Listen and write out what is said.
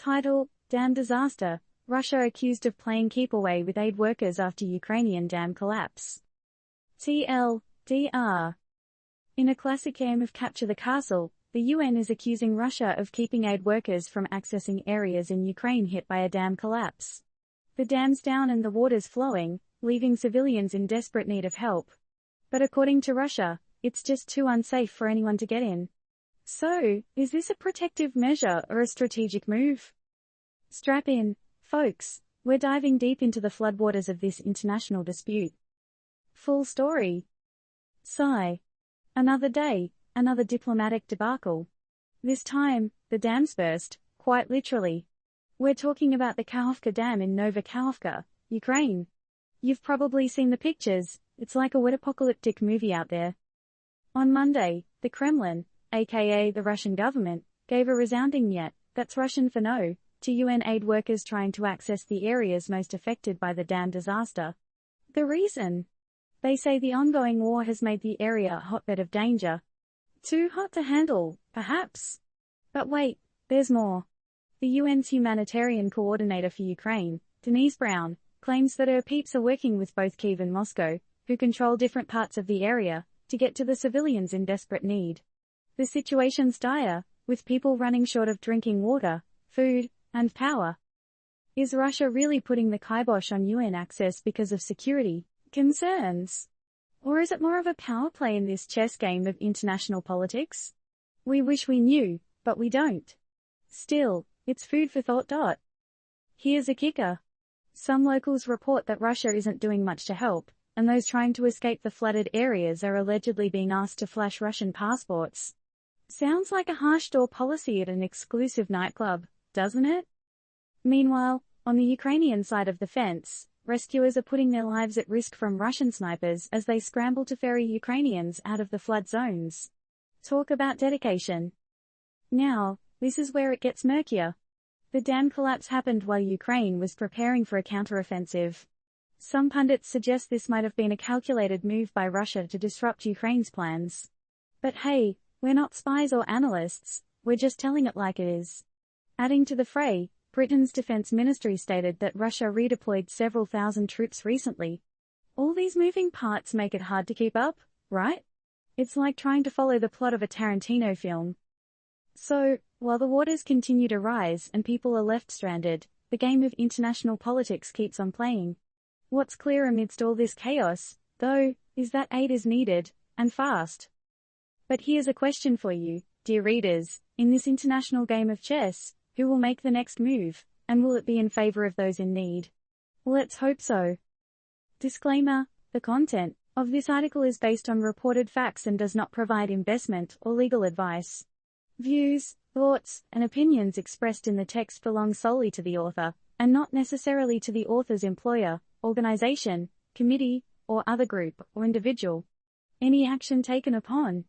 Title: Dam Disaster. Russia accused of playing keep away with aid workers after Ukrainian dam collapse. TLDR. In a classic game of Capture the Castle, the UN is accusing Russia of keeping aid workers from accessing areas in Ukraine hit by a dam collapse. The dam's down and the water's flowing, leaving civilians in desperate need of help. But according to Russia, it's just too unsafe for anyone to get in. So, is this a protective measure or a strategic move? Strap in, folks, we're diving deep into the floodwaters of this international dispute. Full story. Sigh. Another day, another diplomatic debacle. This time, the dams burst, quite literally. We're talking about the Kakhovka Dam in Novokakhovka, Ukraine. You've probably seen the pictures, it's like a wet apocalyptic movie out there. On Monday, the Kremlin, aka the Russian government, gave a resounding "Niet," that's Russian for no, to UN aid workers trying to access the areas most affected by the dam disaster. The reason? They say the ongoing war has made the area a hotbed of danger. Too hot to handle, perhaps? But wait, there's more. The UN's humanitarian coordinator for Ukraine, Denise Brown, claims that her peeps are working with both Kyiv and Moscow, who control different parts of the area, to get to the civilians in desperate need. The situation's dire, with people running short of drinking water, food, and power. Is Russia really putting the kibosh on UN access because of security concerns? Or is it more of a power play in this chess game of international politics? We wish we knew, but we don't. Still, it's food for thought. Here's a kicker. Some locals report that Russia isn't doing much to help, and those trying to escape the flooded areas are allegedly being asked to flash Russian passports. Sounds like a harsh door policy at an exclusive nightclub, doesn't it? Meanwhile, on the Ukrainian side of the fence, rescuers are putting their lives at risk from Russian snipers as they scramble to ferry Ukrainians out of the flood zones. Talk about dedication. Now, this is where it gets murkier. The dam collapse happened while Ukraine was preparing for a counteroffensive. Some pundits suggest this might have been a calculated move by Russia to disrupt Ukraine's plans. But hey, we're not spies or analysts, we're just telling it like it is. Adding to the fray, Britain's defense ministry stated that Russia redeployed several thousand troops recently. All these moving parts make it hard to keep up, right? It's like trying to follow the plot of a Tarantino film. So, while the waters continue to rise and people are left stranded, the game of international politics keeps on playing. What's clear amidst all this chaos, though, is that aid is needed, and fast. But here's a question for you, dear readers, in this international game of chess, who will make the next move, and will it be in favor of those in need? Let's hope so. Disclaimer: the content of this article is based on reported facts and does not provide investment or legal advice. Views, thoughts, and opinions expressed in the text belong solely to the author, and not necessarily to the author's employer, organization, committee, or other group or individual. Any action taken upon